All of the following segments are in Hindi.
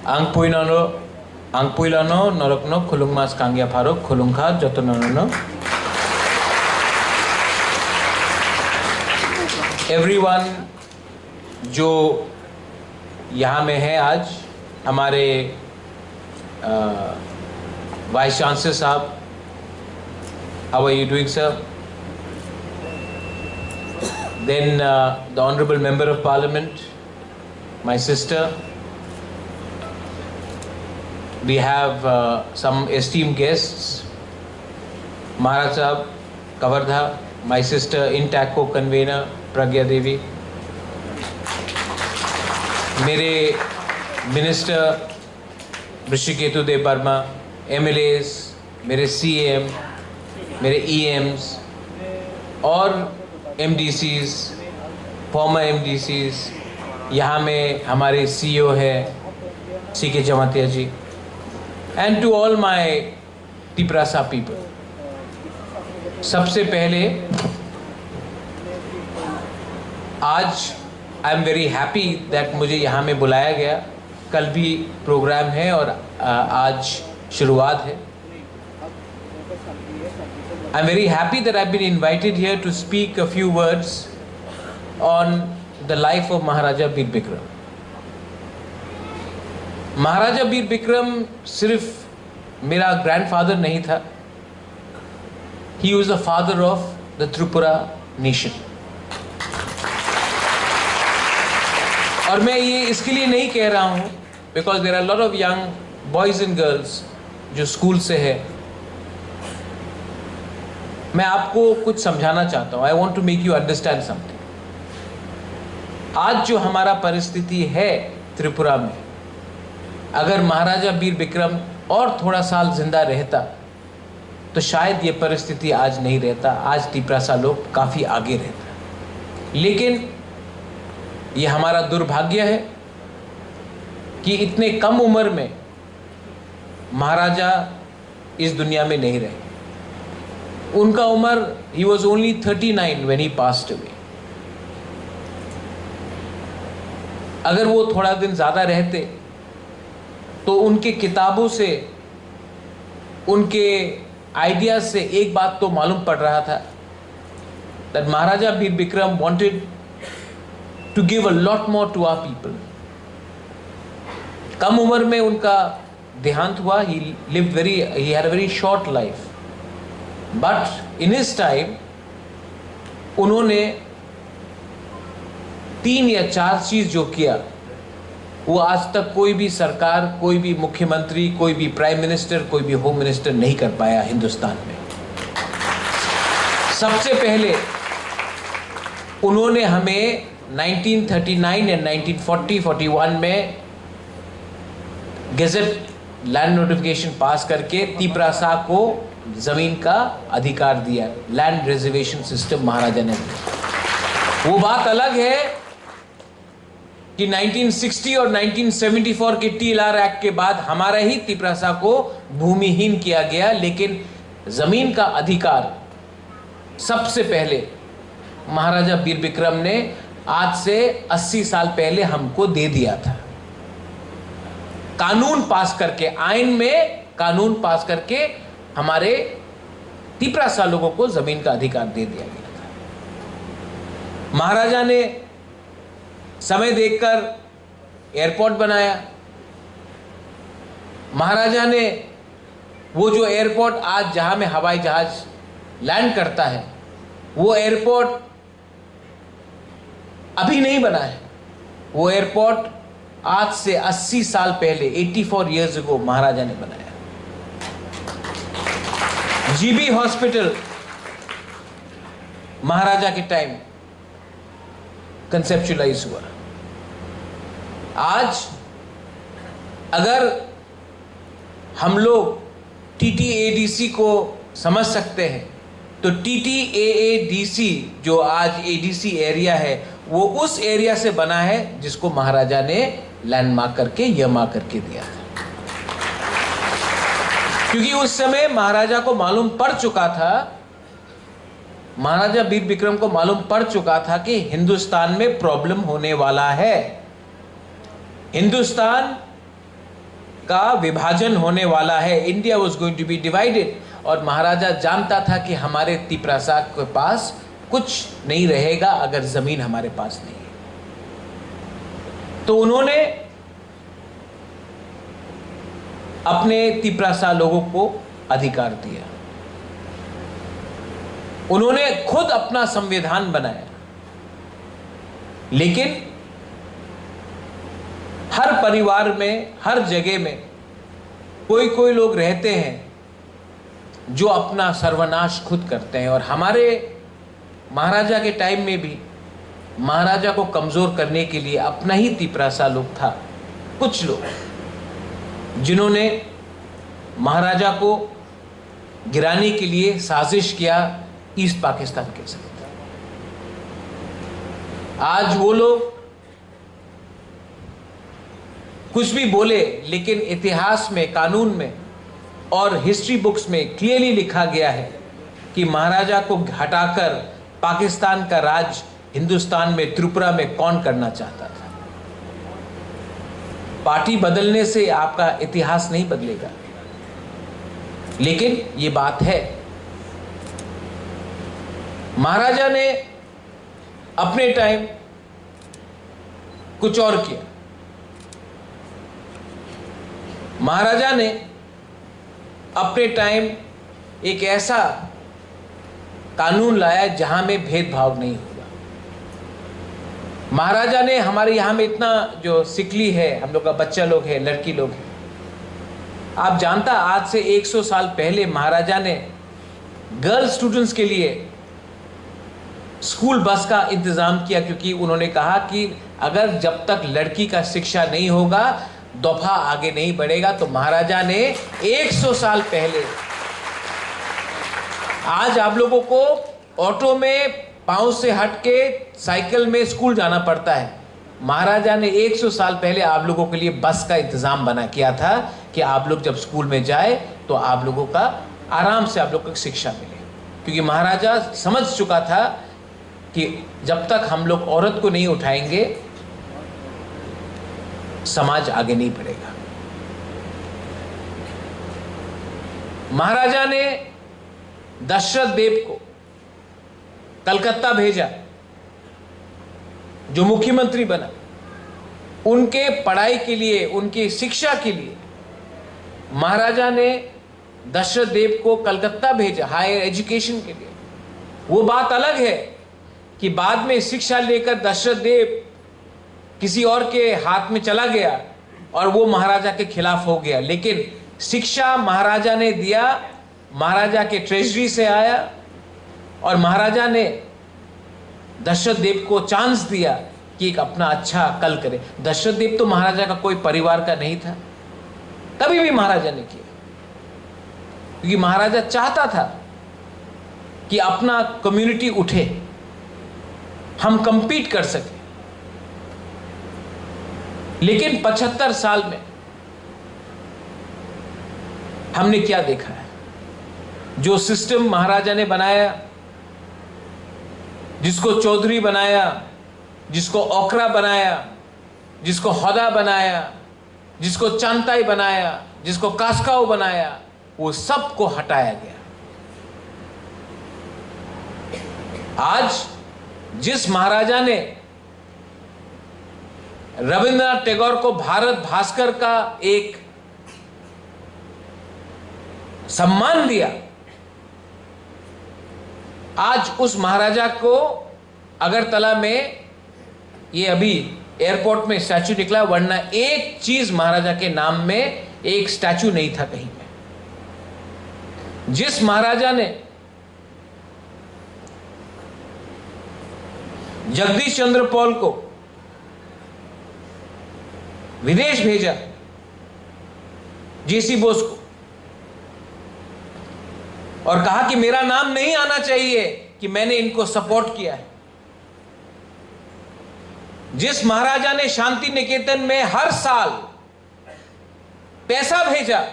angpuilano norokno khulungmas kangya pharok khulungkha jotonono. Everyone जो यहाँ में है आज, हमारे वाइस चांसलर साहब, how are you doing, sir? Then the honorable member of parliament, my sister. We have some esteemed guests, Maharaj Sahab, Kavardha, my sister Intaco convener Pragya Devi, मेरे मिनिस्टर ऋषिकेतु देव वर्मा, MLAs, मेरे CM, मेरे EMs और MDCs, फॉर्मर MDCs, यहाँ में हमारे CEO है CK Jamatia ji, and to all my Tiprasa people. सबसे पहले आज आई एम वेरी हैप्पी दैट मुझे यहाँ में बुलाया गया। कल भी प्रोग्राम है और आज शुरुआत है। I am very happy that I been invited here to speak a few words on the life of Maharaja Bir Bikram. Maharaja Bir Bikram सिर्फ मेरा ग्रैंडफादर नहीं था, he was the father of the Tripura nation. और मैं ये इसके लिए नहीं कह रहा हूँ because there are lot of young boys and girls जो स्कूल से है। मैं आपको कुछ समझाना चाहता हूँ। आई want to make you understand something. आज जो हमारा परिस्थिति है त्रिपुरा में, अगर महाराजा वीर विक्रम और थोड़ा साल जिंदा रहता तो शायद ये परिस्थिति आज नहीं रहता। आज तिपरासा लोग काफ़ी आगे रहता। लेकिन ये हमारा दुर्भाग्य है कि इतने कम उम्र में महाराजा इस दुनिया में नहीं रहे। उनका उम्र, he was only 39 when he passed away। अगर वो थोड़ा दिन ज़्यादा रहते तो उनके किताबों से, उनके आइडियाज से एक बात तो मालूम पड़ रहा था that Maharaja Bir Vikram wanted to give a lot more to our people। कम उम्र में उनका देहांत हुआ। he had a very short life, but in his time उन्होंने 3 या 4 चीज जो किया वो आज तक कोई भी सरकार, कोई भी मुख्यमंत्री, कोई भी प्राइम मिनिस्टर, कोई भी होम मिनिस्टर नहीं कर पाया हिंदुस्तान में। सबसे पहले उन्होंने हमें 1939 या 1940-41 में गेजेट लैंड नोटिफिकेशन पास करके तिपरासा को जमीन का अधिकार दिया। लैंड रिजर्वेशन सिस्टम महाराजा ने दिया। वो बात अलग है कि 1960 और 1974 के TLR एक्ट के बाद हमारा ही तिपरासा को भूमिहीन किया गया, लेकिन जमीन का अधिकार सबसे पहले महाराजा वीर विक्रम ने आज से 80 साल पहले हमको दे दिया था। कानून पास करके, आइन में कानून पास करके हमारे तिपरासा लोगों को जमीन का अधिकार दे दिया गया था। महाराजा ने समय देखकर एयरपोर्ट बनाया। महाराजा ने वो जो एयरपोर्ट आज जहां में हवाई जहाज लैंड करता है, वो एयरपोर्ट अभी नहीं बना है। वो एयरपोर्ट आज से 80 साल पहले, 84 इयर्स अगो महाराजा ने बनाया। जीबी हॉस्पिटल महाराजा के टाइम कंसेप्चुलाइज हुआ। आज अगर हम लोग TTADC को समझ सकते हैं तो TTAADC जो आज ADC एरिया है वो उस एरिया से बना है जिसको महाराजा ने लैंडमार्क करके यमा करके दिया था। क्योंकि उस समय महाराजा को मालूम पड़ चुका था, महाराजा वीर विक्रम को मालूम पड़ चुका था कि हिंदुस्तान में प्रॉब्लम होने वाला है। हिंदुस्तान का विभाजन होने वाला है, India was going to be divided. और महाराजा जानता था कि हमारे तिपरासा के पास कुछ नहीं रहेगा अगर जमीन हमारे पास नहीं है। तो उन्होंने अपने तिपरासा लोगों को अधिकार दिया, उन्होंने खुद अपना संविधान बनाया। लेकिन हर परिवार में, हर जगह में कोई कोई लोग रहते हैं जो अपना सर्वनाश खुद करते हैं। और हमारे महाराजा के टाइम में भी महाराजा को कमजोर करने के लिए अपना ही तिपरासा लोग था, कुछ लोग जिन्होंने महाराजा को गिराने के लिए साजिश किया ईस्ट पाकिस्तान के साथ। आज वो लोग कुछ भी बोले, लेकिन इतिहास में, कानून में और हिस्ट्री बुक्स में क्लियरली लिखा गया है कि महाराजा को हटाकर पाकिस्तान का राज हिंदुस्तान में, त्रिपुरा में कौन करना चाहता था। पार्टी बदलने से आपका इतिहास नहीं बदलेगा, लेकिन ये बात है। महाराजा ने अपने टाइम कुछ और किया। महाराजा ने अपने टाइम एक ऐसा कानून लाया जहां में भेदभाव नहीं होगा। महाराजा ने हमारे यहां में इतना जो सिकली है, हम लोग का बच्चा लोग है, लड़की लोग है, आप जानता आज से 100 साल पहले महाराजा ने गर्ल स्टूडेंट्स के लिए स्कूल बस का इंतजाम किया, क्योंकि उन्होंने कहा कि अगर जब तक लड़की का शिक्षा नहीं होगा दफा आगे नहीं बढ़ेगा। तो महाराजा ने 100 साल पहले, आज आप लोगों को ऑटो में पांव से हट के साइकिल में स्कूल जाना पड़ता है, महाराजा ने 100 साल पहले आप लोगों के लिए बस का इंतजाम बना किया था कि आप लोग जब स्कूल में जाए तो आप लोगों का आराम से आप लोग को शिक्षा मिले। क्योंकि महाराजा समझ चुका था कि जब तक हम लोग औरत को नहीं उठाएंगे समाज आगे नहीं बढ़ेगा। महाराजा ने दशरथ देव को कलकत्ता भेजा, जो मुख्यमंत्री बना, उनके पढ़ाई के लिए, उनकी शिक्षा के लिए महाराजा ने दशरथ देव को कलकत्ता भेजा हायर एजुकेशन के लिए। वो बात अलग है कि बाद में शिक्षा लेकर दशरथ देव किसी और के हाथ में चला गया और वो महाराजा के खिलाफ हो गया, लेकिन शिक्षा महाराजा ने दिया, महाराजा के ट्रेजरी से आया और महाराजा ने दशरथ देव को चांस दिया कि एक अपना अच्छा कल करे। दशरथ देव तो महाराजा का कोई परिवार का नहीं था, तभी भी महाराजा ने किया, क्योंकि महाराजा चाहता था कि अपना कम्युनिटी उठे, हम कंपीट कर सके। लेकिन 75 साल में हमने क्या देखा है? जो सिस्टम महाराजा ने बनाया, जिसको चौधरी बनाया, जिसको ओकरा बनाया, जिसको हौदा बनाया, जिसको चांताई बनाया, जिसको कास्काओ बनाया, वो सबको हटाया गया। आज जिस महाराजा ने रविंद्रनाथ टैगोर को भारत भास्कर का एक सम्मान दिया, आज उस महाराजा को अगरतला में, ये अभी एयरपोर्ट में स्टैचू निकला, वरना एक चीज महाराजा के नाम में एक स्टैचू नहीं था कहीं पे। जिस महाराजा ने जगदीश चंद्र पॉल को विदेश भेजा, जेसी बोस को, और कहा कि मेरा नाम नहीं आना चाहिए कि मैंने इनको सपोर्ट किया है। जिस महाराजा ने शांति निकेतन में हर साल पैसा भेजा,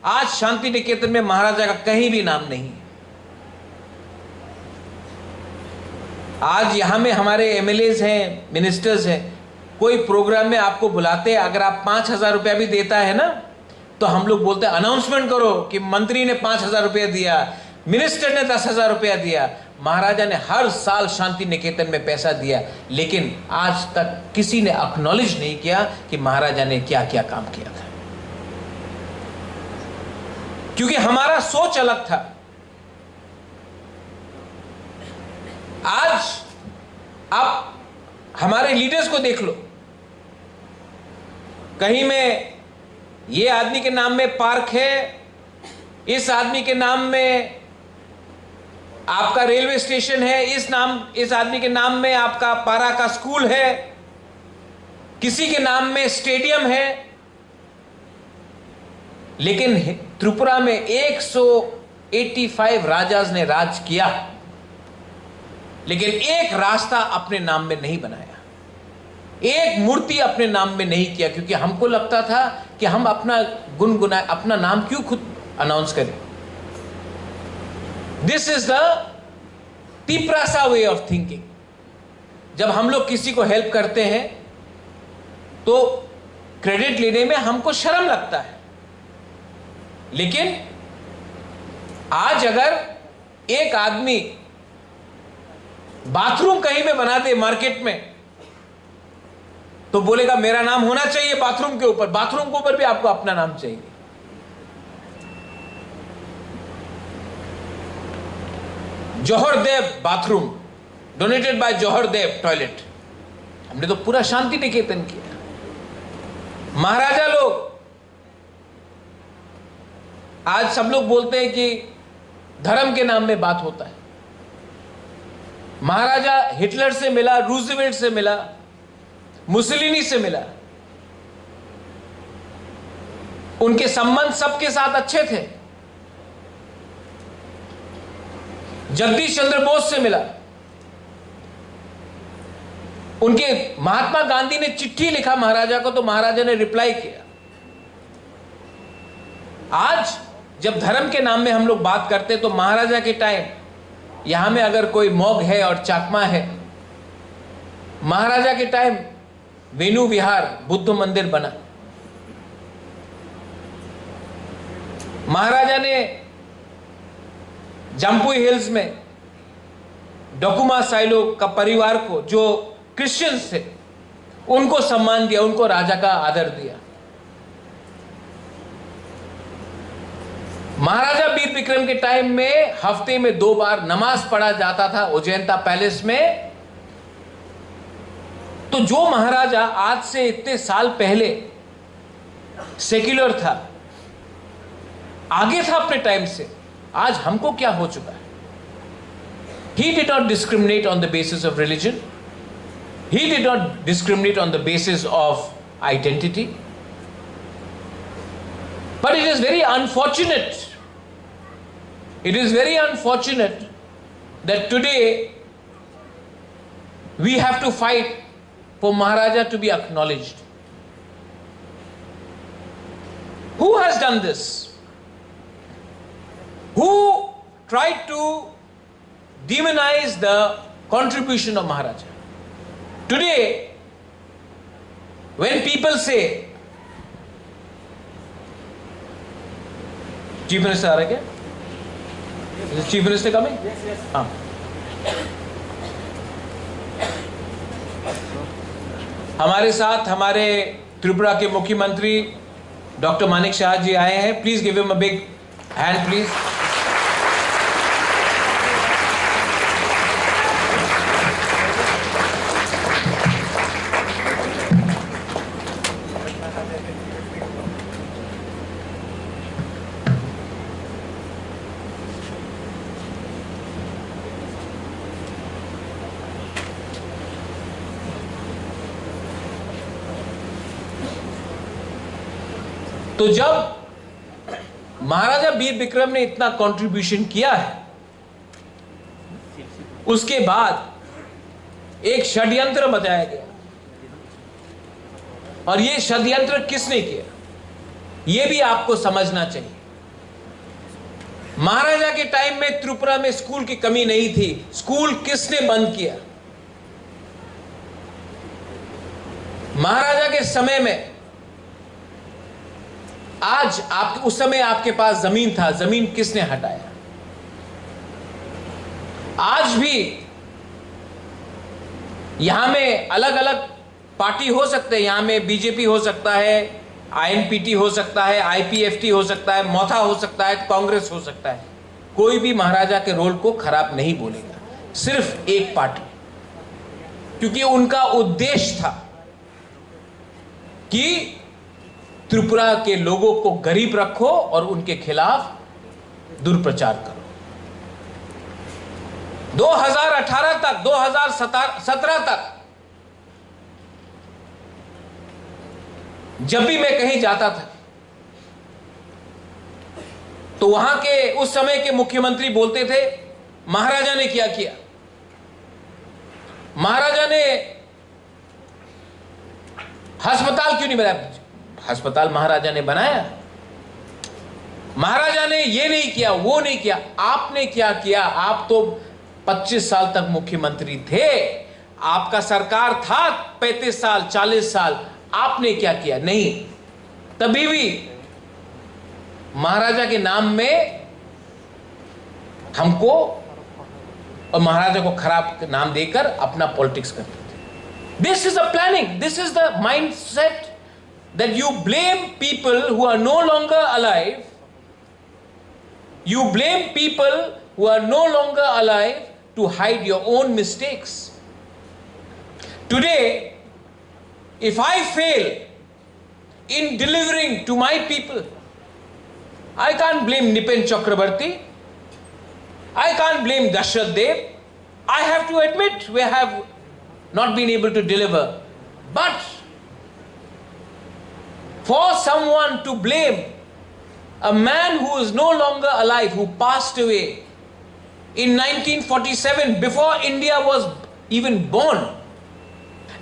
आज शांति निकेतन में महाराजा का कहीं भी नाम नहीं है। आज यहां में हमारे एमएलएज हैं, मिनिस्टर्स हैं, कोई प्रोग्राम में आपको बुलाते, अगर आप 5,000 रुपया भी देता है ना, तो हम लोग बोलते हैं अनाउंसमेंट करो कि मंत्री ने 5,000 रुपया दिया, मिनिस्टर ने 10,000 रुपया दिया। महाराजा ने हर साल शांति निकेतन में पैसा दिया, लेकिन आज तक किसी ने एक्नॉलेज नहीं किया कि महाराजा ने क्या क्या काम किया था, क्योंकि हमारा सोच अलग था। आज आप हमारे लीडर्स को देख लो, कहीं में ये आदमी के नाम में पार्क है, इस आदमी के नाम में आपका रेलवे स्टेशन है, इस आदमी के नाम में आपका पारा का स्कूल है, किसी के नाम में स्टेडियम है। लेकिन त्रिपुरा में 185 राजाज ने राज किया, लेकिन एक रास्ता अपने नाम में नहीं बनाया, एक मूर्ति अपने नाम में नहीं किया, क्योंकि हमको लगता था कि हम अपना गुनगुनाए, अपना नाम क्यों खुद अनाउंस करें। This is the Tiprasa way of thinking. जब हम लोग किसी को हेल्प करते हैं तो क्रेडिट लेने में हमको शर्म लगता है, लेकिन आज अगर एक आदमी बाथरूम कहीं में बना दे मार्केट में, तो बोलेगा मेरा नाम होना चाहिए बाथरूम के ऊपर। बाथरूम के ऊपर भी आपको अपना नाम चाहिए। Jauhar Dev bathroom donated by Jauhar Dev toilet, हमने तो पूरा शांति निकेतन किया। महाराजा लोग, आज सब लोग बोलते हैं कि धर्म के नाम में बात होता है। महाराजा हिटलर से मिला, रूजवेल्ट से मिला, मुसलिनी से मिला, उनके संबंध सबके साथ अच्छे थे। जगदीश चंद्र बोस से मिला, उनके महात्मा गांधी ने चिट्ठी लिखा महाराजा को, तो महाराजा ने रिप्लाई किया। आज जब धर्म के नाम में हम लोग बात करते, तो महाराजा के टाइम यहां में अगर कोई मौग है और चाकमा है, महाराजा के टाइम वेणु विहार बुद्ध मंदिर बना। महाराजा ने जम्पुई हिल्स में डोकुमा साइलो का परिवार को, जो क्रिश्चियंस थे, उनको सम्मान दिया, उनको राजा का आदर दिया। महाराजा वीर विक्रम के टाइम में हफ्ते में 2 बार नमाज पढ़ा जाता था उज्जैनता पैलेस में। तो जो महाराजा आज से इतने साल पहले सेक्युलर था, आगे था अपने टाइम से, आज हमको क्या हो चुका है। He did not discriminate on the basis of religion. He did not discriminate on the basis of identity. But it is very unfortunate. It is very unfortunate that today we have to fight for Maharaja to be acknowledged. Who has done this? Who tried to demonize the contribution of Maharaja? Today, when people say, Chief Minister आ रहा है क्या? Is the Chief Minister coming? हाँ. हमारे साथ हमारे त्रिपुरा के मुख्यमंत्री डॉक्टर मानिक शाह जी आए हैं। Please give him a big hand please. तो जब महाराजा वीर विक्रम ने इतना कंट्रीब्यूशन किया है, उसके बाद एक षड्यंत्र बताया गया, और यह षड्यंत्र किसने किया यह भी आपको समझना चाहिए। महाराजा के टाइम में त्रिपुरा में स्कूल की कमी नहीं थी। स्कूल किसने बंद किया? महाराजा के समय में, आज आप, उस समय आपके पास जमीन था, जमीन किसने हटाया? आज भी यहां में अलग अलग पार्टी हो सकते हैं, यहां में बीजेपी हो सकता है, आईएनपीटी हो सकता है, आईपीएफटी हो सकता है, मौथा हो सकता है, कांग्रेस हो सकता है। कोई भी महाराजा के रोल को खराब नहीं बोलेगा, सिर्फ एक पार्टी, क्योंकि उनका उद्देश्य था कि त्रिपुरा के लोगों को गरीब रखो और उनके खिलाफ दुष्प्रचार करो। 2018 तक, 2017 तक जब भी मैं कहीं जाता था तो वहां के उस समय के मुख्यमंत्री बोलते थे, महाराजा ने क्या किया? महाराजा ने अस्पताल क्यों नहीं बनाया? अस्पताल महाराजा ने बनाया। महाराजा ने ये नहीं किया, वो नहीं किया। आपने क्या किया? आप तो 25 साल तक मुख्यमंत्री थे, आपका सरकार था 35 साल, 40 साल, आपने क्या किया? नहीं। तभी भी महाराजा के नाम में हमको और महाराजा को खराब नाम देकर अपना पॉलिटिक्स करते थे। This is a planning, this is the mindset that you blame people who are no longer alive. You blame people who are no longer alive to hide your own mistakes. Today, if I fail in delivering to my people, I can't blame Nipen Chakrabarti, I can't blame Dashrath Dev. I have to admit we have not been able to deliver. But for someone to blame a man who is no longer alive, who passed away in 1947 before India was even born,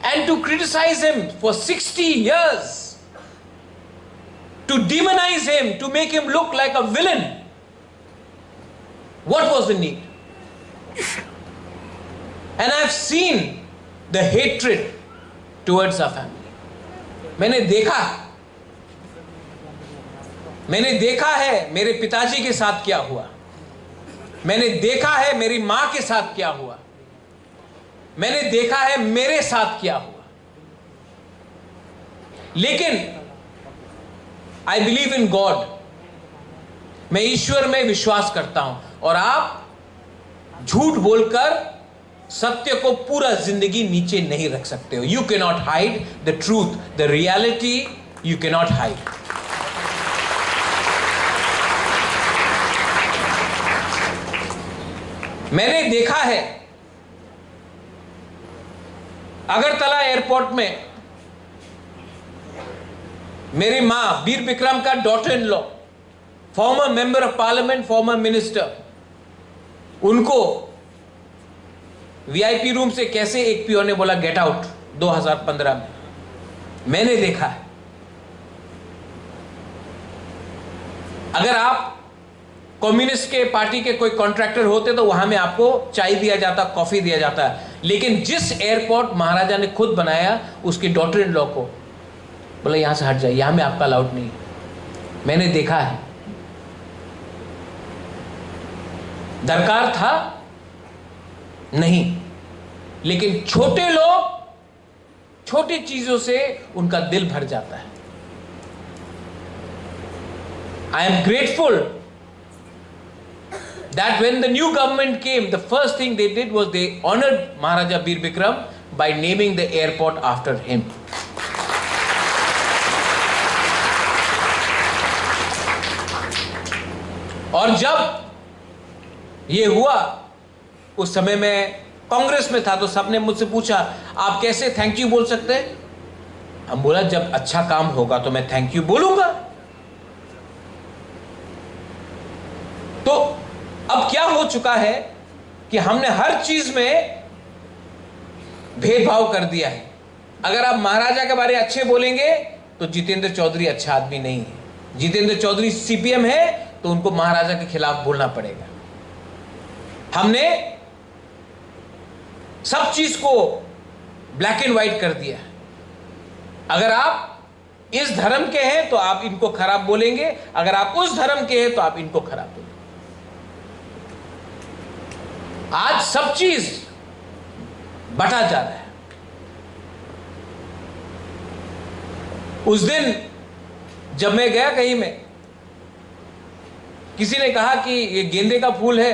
and to criticize him for 60 years, to demonize him, to make him look like a villain, what was the need? And I've seen the hatred towards our family. मैंने देखा है मेरे पिताजी के साथ क्या हुआ, मैंने देखा है मेरी मां के साथ क्या हुआ, मैंने देखा है मेरे साथ क्या हुआ। लेकिन आई बिलीव इन गॉड, मैं ईश्वर में विश्वास करता हूं, और आप झूठ बोलकर सत्य को पूरा जिंदगी नीचे नहीं रख सकते हो। You can not hide the truth, the reality you can not hide. मैंने देखा है अगरतला एयरपोर्ट में मेरी मां वीर विक्रम का daughter in law, farmer member of parliament, former minister, उनको वीआईपी रूम से कैसे एक पीओ ने बोला गेट आउट 2015 में, मैंने देखा है। अगर आप कम्युनिस्ट के पार्टी के कोई कॉन्ट्रैक्टर होते तो वहां में आपको चाय दिया जाता, कॉफी दिया जाता, लेकिन जिस एयरपोर्ट महाराजा ने खुद बनाया उसकी डॉटर इन लॉ को बोला यहां से हट जाए, यहां में आपका अलाउड नहीं। मैंने देखा है। दरकार था नहीं, लेकिन छोटे लोग छोटी चीजों से उनका दिल भर जाता है। I am grateful that when the new government came, the first thing they did was they honored Maharaja Veer Bikram by naming the airport after him. और जब ये हुआ, उस समय मैं कांग्रेस में था, तो सबने मुझसे पूछा आप कैसे थैंक यू बोल सकते हैं? हम बोला जब अच्छा काम होगा तो मैं थैंक यू बोलूंगा। तो अब क्या हो चुका है कि हमने हर चीज में भेदभाव कर दिया है। अगर आप महाराजा के बारे में अच्छे बोलेंगे तो जितेंद्र चौधरी अच्छा आदमी नहीं है, जितेंद्र चौधरी सीपीएम है तो उनको महाराजा के खिलाफ बोलना पड़ेगा। हमने सब चीज को ब्लैक एंड व्हाइट कर दिया। अगर आप इस धर्म के हैं तो आप इनको खराब बोलेंगे, अगर आप उस धर्म के हैं तो आप इनको खराब बोलेंगे। आज सब चीज बटा जा रहा है। उस दिन जब मैं गया कहीं में, किसी ने कहा कि ये गेंदे का फूल है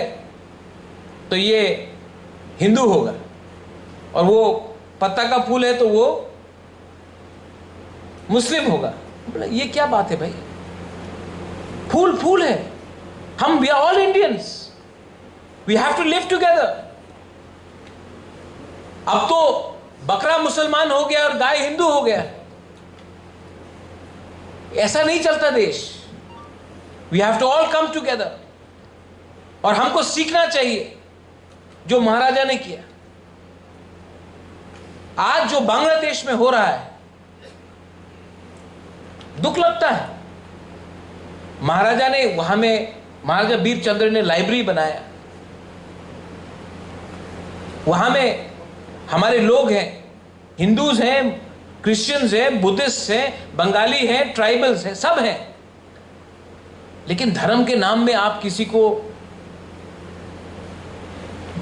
तो ये हिंदू होगा, और वो पत्ता का फूल है तो वो मुस्लिम होगा। बोला ये क्या बात है भाई, फूल फूल है, हम we are all Indians, we have to live together. अब तो बकरा मुसलमान हो गया और गाय हिंदू हो गया, ऐसा नहीं चलता देश। We have to all come together. और हमको सीखना चाहिए जो महाराजा ने किया। आज जो बांग्लादेश में हो रहा है, दुख लगता है। महाराजा ने वहां में, महाराजा बीरचंद्र ने लाइब्रेरी बनाया, वहां में हमारे लोग हैं, हिंदूज हैं, क्रिश्चियंस हैं, बुद्धिस्ट हैं, बंगाली हैं, ट्राइबल्स हैं, सब हैं। लेकिन धर्म के नाम में आप किसी को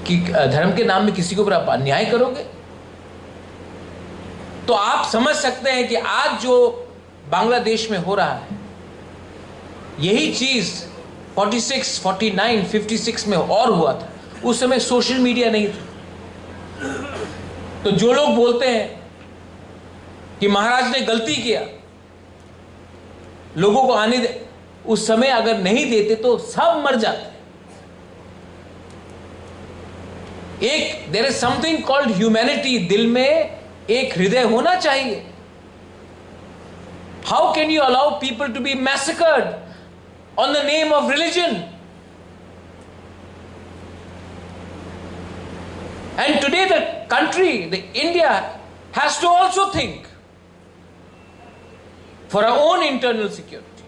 धर्म के नाम में किसी के ऊपर आप अन्याय करोगे तो आप समझ सकते हैं कि आज जो बांग्लादेश में हो रहा है, यही चीज 46, 49, 56 में और हुआ था। उस समय सोशल मीडिया नहीं था। तो जो लोग बोलते हैं कि महाराज ने गलती किया, लोगों को आने दे, उस समय अगर नहीं देते तो सब मर जाते। एक there is something called humanity, दिल में एक हृदय होना चाहिए। How can you allow people to be massacred on the name of religion? And today the country, the India has to also think for our own internal security.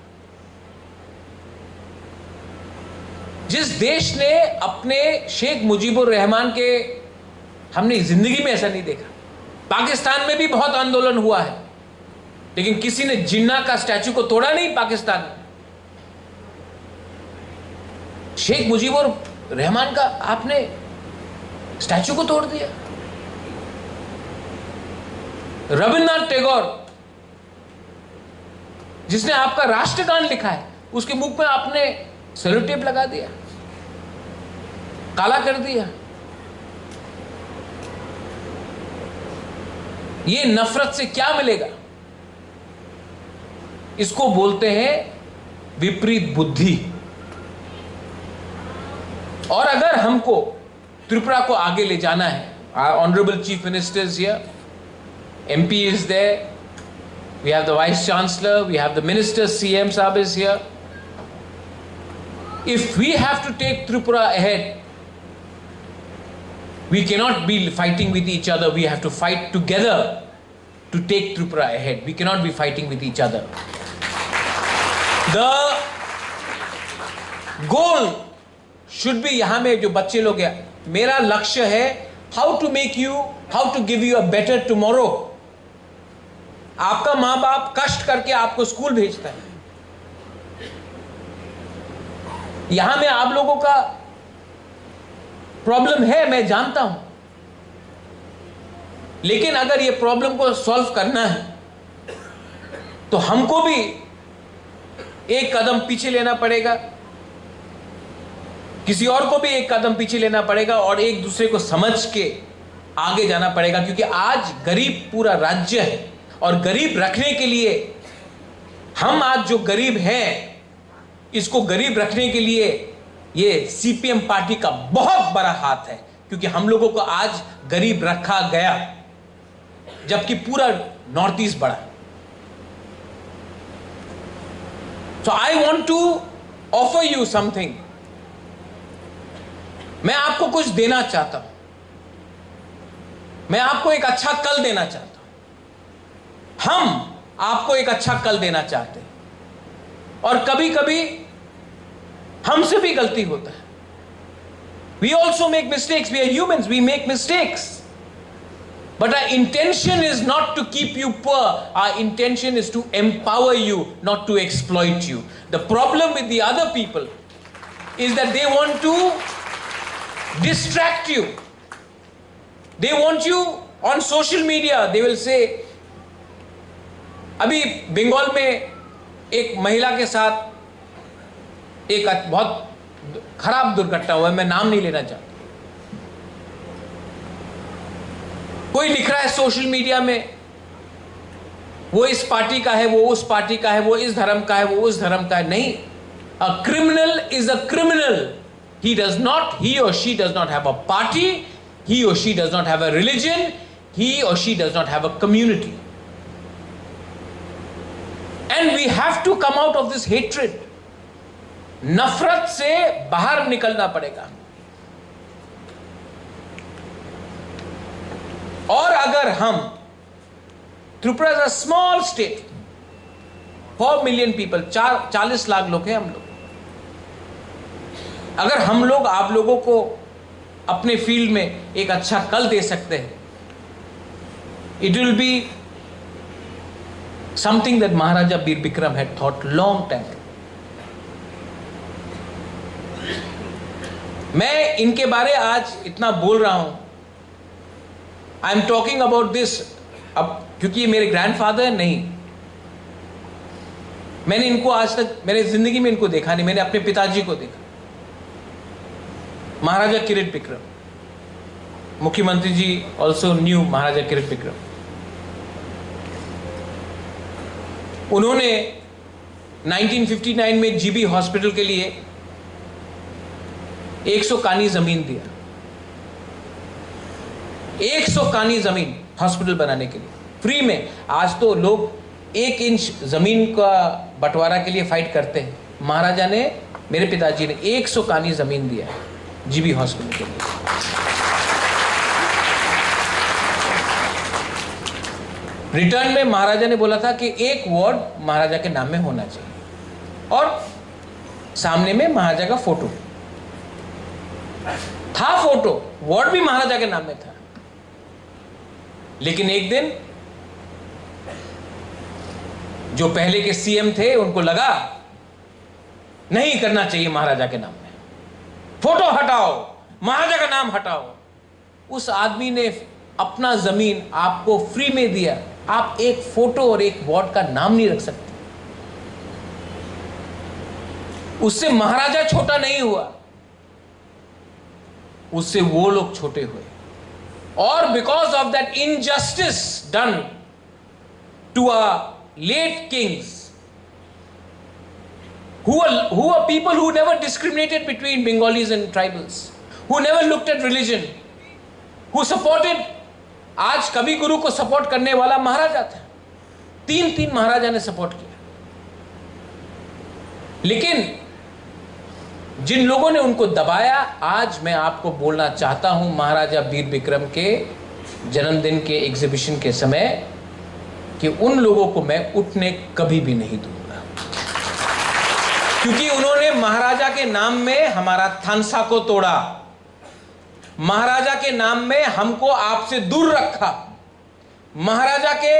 जिस देश ने अपने शेख मुजीबुर रहमान के, हमने जिंदगी में ऐसा नहीं देखा। पाकिस्तान में भी बहुत आंदोलन हुआ है, लेकिन किसी ने जिन्ना का स्टैचू को तोड़ा नहीं पाकिस्तान में। शेख मुजीबुर रहमान का आपने स्टैचू को तोड़ दिया। रविन्द्रनाथ टैगोर, जिसने आपका राष्ट्रगान लिखा है, उसके मुख में आपने सेलो टेप लगा दिया, काला कर दिया। ये नफरत से क्या मिलेगा? इसको बोलते हैं विपरीत बुद्धि। और अगर हमको त्रिपुरा को आगे ले जाना है, honourable chief ministers here, MP is there, we have the Vice Chancellor, we have the Minister, CM Saab is here. If we have to take Tripura ahead, we cannot be fighting with each other, we have to fight together to take Tripura ahead. We cannot be fighting with each other. The goal should be, यहाँ में जो बच्चे लोग हैं, मेरा लक्ष्य है how to give you a better tomorrow. आपका मां बाप कष्ट करके आपको स्कूल भेजता है। यहां में आप लोगों का प्रॉब्लम है, मैं जानता हूं, लेकिन अगर ये प्रॉब्लम को सॉल्व करना है तो हमको भी एक कदम पीछे लेना पड़ेगा, किसी और को भी एक कदम पीछे लेना पड़ेगा, और एक दूसरे को समझ के आगे जाना पड़ेगा। क्योंकि आज गरीब पूरा राज्य है, और गरीब रखने के लिए हम आज जो गरीब हैं, इसको गरीब रखने के लिए ये CPM पार्टी का बहुत बड़ा हाथ है। क्योंकि हम लोगों को आज गरीब रखा गया, जबकि पूरा नॉर्थ ईस्ट बढ़ा। So I want to offer you something. मैं आपको कुछ देना चाहता हूं, मैं आपको एक अच्छा कल देना चाहता हूं, हम आपको एक अच्छा कल देना चाहते हैं। और कभी कभी हमसे भी गलती होता है। We also make mistakes, we are humans, we make mistakes, But our intention is not to keep you poor. Our intention is to empower you, not to exploit you. The problem with the other people is that they want to distract you. They want you on social media. They will say, अभी बंगाल में एक महिला के साथ एक बहुत खराब दुर्घटना हुआ है, मैं नाम नहीं लेना चाहता। कोई लिख रहा है सोशल मीडिया में, वो इस पार्टी का है, वो उस पार्टी का है, वो इस धर्म का है, वो उस धर्म का है। नहीं, a criminal is a criminal. He does not, he or she does not have a party, he or she does not have a religion, he or she does not have a community. And we have to come out of this hatred. नफरत से बाहर निकलना पड़ेगा. और अगर हम, Tripura is a small state, 4 million people, 40 lakh लोग हैं हम लोग. अगर हम लोग आप लोगों को अपने फील्ड में एक अच्छा कल दे सकते हैं, it will be something that Maharaja Bir Vikram had thought long time. मैं इनके बारे आज इतना बोल रहा हूं, I am talking about this, अब क्योंकि ये मेरे ग्रैंडफादर नहीं, मैंने इनको आज तक मेरे जिंदगी में इनको देखा नहीं. मैंने अपने पिताजी को देखा, महाराजा किरीट विक्रम. मुख्यमंत्री जी ऑल्सो न्यू महाराजा किरीट विक्रम. उन्होंने 1959 में जीबी हॉस्पिटल के लिए 100 कानी जमीन दिया. 100 कानी जमीन हॉस्पिटल बनाने के लिए फ्री में. आज तो लोग 1 इंच जमीन का बंटवारा के लिए फाइट करते हैं. महाराजा ने, मेरे पिताजी ने 100 कानी जमीन दिया है जीबी हॉस्पिटल के लिए. रिटर्न में महाराजा ने बोला था कि एक वार्ड महाराजा के नाम में होना चाहिए, और सामने में महाराजा का फोटो था. फोटो, वार्ड भी महाराजा के नाम में था. लेकिन एक दिन जो पहले के सीएम थे, उनको लगा नहीं करना चाहिए महाराजा के नाम में, फोटो हटाओ, महाराजा का नाम हटाओ. उस आदमी ने अपना जमीन आपको फ्री में दिया. आप एक फोटो और एक वार्ड का नाम नहीं रख सकते. उससे महाराजा छोटा नहीं हुआ, उससे वो लोग छोटे हुए. और because of that injustice done to a late kings, who are people who never discriminated between Bengalis and tribals, who never looked at religion, who supported. आज कवि गुरु को सपोर्ट करने वाला महाराजा था. 3 महाराजा ने सपोर्ट किया. लेकिन जिन लोगों ने उनको दबाया, आज मैं आपको बोलना चाहता हूं, महाराजा वीर विक्रम के जन्मदिन के एग्जीबिशन के समय, कि उन लोगों को मैं उठने कभी भी नहीं दूंगा, क्योंकि उन्होंने महाराजा के नाम में हमारा थानसा को तोड़ा, महाराजा के नाम में हमको आपसे दूर रखा, महाराजा के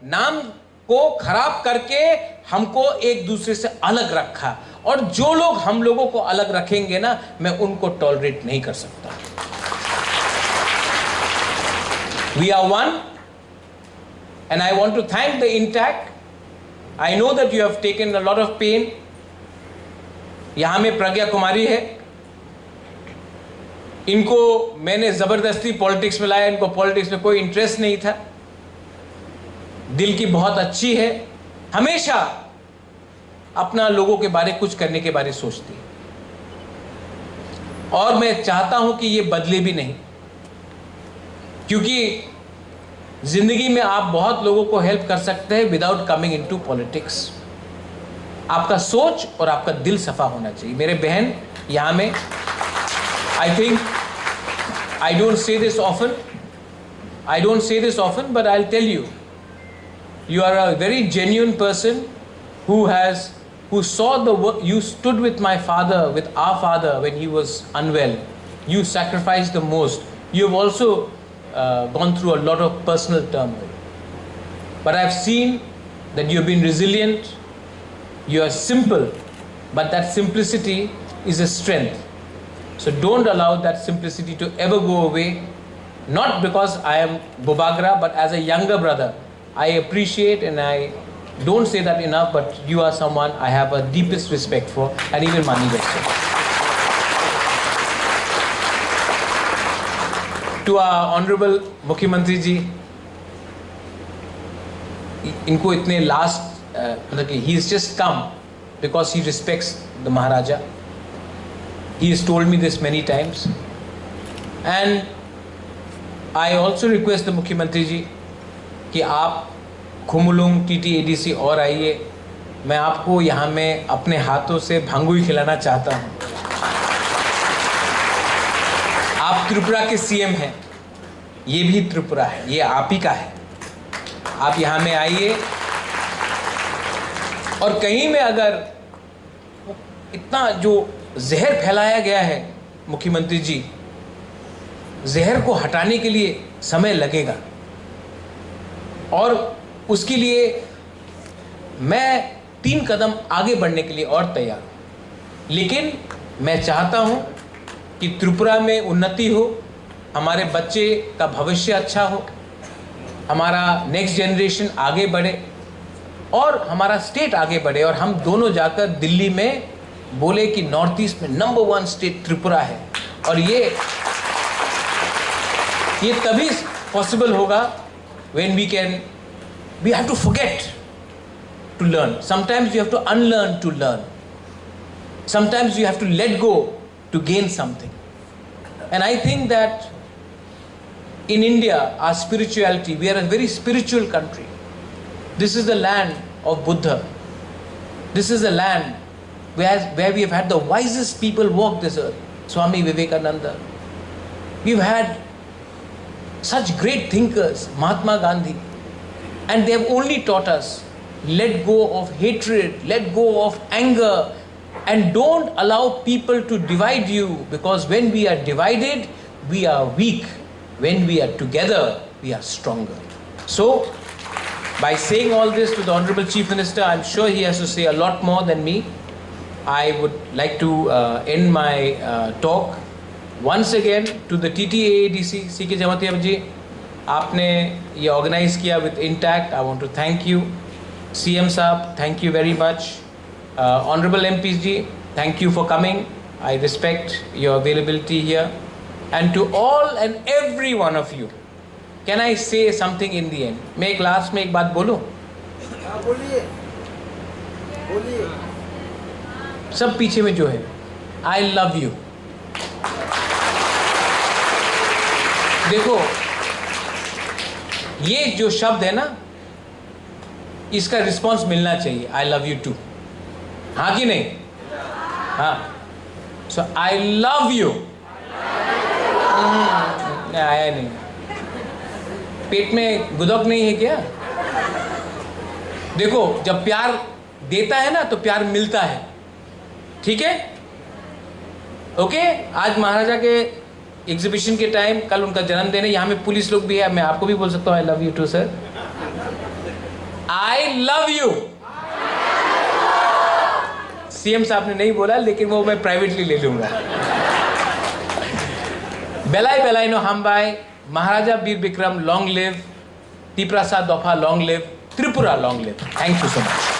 नाम को खराब करके हमको एक दूसरे से अलग रखा. और जो लोग हम लोगों को अलग रखेंगे ना, मैं उनको टॉलरेट नहीं कर सकता. We are one. And I want to thank the INTAC. I know that you have taken a lot of pain. यहाँ में प्रज्ञा कुमारी है, इनको मैंने ज़बरदस्ती पॉलिटिक्स में लाया. इनको पॉलिटिक्स में कोई इंटरेस्ट नहीं था. दिल की बहुत अच्छी है, हमेशा अपना लोगों के बारे, कुछ करने के बारे सोचती है. और मैं चाहता हूं कि ये बदले भी नहीं, क्योंकि जिंदगी में आप बहुत लोगों को हेल्प कर सकते हैं विदाउट कमिंग इनटू पॉलिटिक्स. आपका सोच और आपका दिल सफा होना चाहिए. मेरे बहन यहाँ में, I think, I don't say this often, but I will tell you, you are a very genuine person who saw the work. You stood with my father, with our father, when he was unwell. You sacrificed the most. You have also gone through a lot of personal turmoil. But I've seen that you've been resilient, you are simple, but that simplicity is a strength. So don't allow that simplicity to ever go away, not because I am Bobagra, but as a younger brother. I appreciate, and I don't say that enough, but you are someone I have a deepest respect for, and even Mani also. To our Honorable Mukhyamantri ji, इनको इतने last, मतलब कि he has just come because he respects the Maharaja. He has told me this many times, and I also request the Mukhyamantri ji कि आप खुमलुंग TTADC और आइए, मैं आपको यहाँ में अपने हाथों से भांगुई खिलाना चाहता हूँ। आप त्रिपुरा के CM हैं, ये भी त्रिपुरा है, ये आप ही का है। आप यहाँ में आइए, और कहीं में अगर इतना जो जहर फैलाया गया है मुख्यमंत्री जी, जहर को हटाने के लिए समय लगेगा, और उसके लिए मैं 3 कदम आगे बढ़ने के लिए और तैयार हूँ। लेकिन मैं चाहता हूँ कि त्रिपुरा में उन्नति हो, हमारे बच्चे का भविष्य अच्छा हो, हमारा नेक्स्ट जनरेशन आगे बढ़े, और हमारा स्टेट आगे बढ़े, और हम दोनों जाकर दिल्ली में बोले कि नॉर्थ ईस्ट में नंबर 1 स्टेट त्रिपुरा है। और ये तभी पॉसिबल होगा when we have to forget to learn. Sometimes you have to unlearn to learn. Sometimes you have to let go to gain something. And I think that in India, our spirituality, we are a very spiritual country. This is the land of Buddha. This is the land where we have had the wisest people walk this earth. Swami Vivekananda. We've had such great thinkers, Mahatma Gandhi, and they have only taught us, let go of hatred, let go of anger, and don't allow people to divide you, because when we are divided, we are weak. When we are together, we are stronger. So, by saying all this to the Honorable Chief Minister, I'm sure he has to say a lot more than me. I would like to end my talk. Once again to the TTADC, C.K. Jamatia ji, आपने ये organize किया with Intact. I want to thank you. CM Saab, thank you very much. Honorable MPs ji, thank you for coming. I respect your availability here. And to all and every one of you, can I say something in the end? मैं एक last में एक बात बोलूं? बोलिए, बोलिए। सब पीछे में जो है, I love you. देखो, ये जो शब्द है ना, इसका रिस्पॉन्स मिलना चाहिए। I love you too. हाँ कि नहीं? हाँ। So I love you. आया नहीं। पेट में गुदक नहीं है क्या? देखो, जब प्यार देता है ना, तो प्यार मिलता है। ठीक है? ओके? आज महाराजा के एग्जीबिशन के टाइम, कल उनका जन्मदिन है, यहाँ में पुलिस लोग भी है, मैं आपको भी बोल सकता हूँ I love you too sir. I love you. CM साहब ने नहीं बोला, लेकिन वो मैं प्राइवेटली ले लूंगा। बेलाई बेलाई नो हम बाय, Maharaja Bir Bikram long live, T Prasad दोफा long live, Tripura long live. Thank you so much.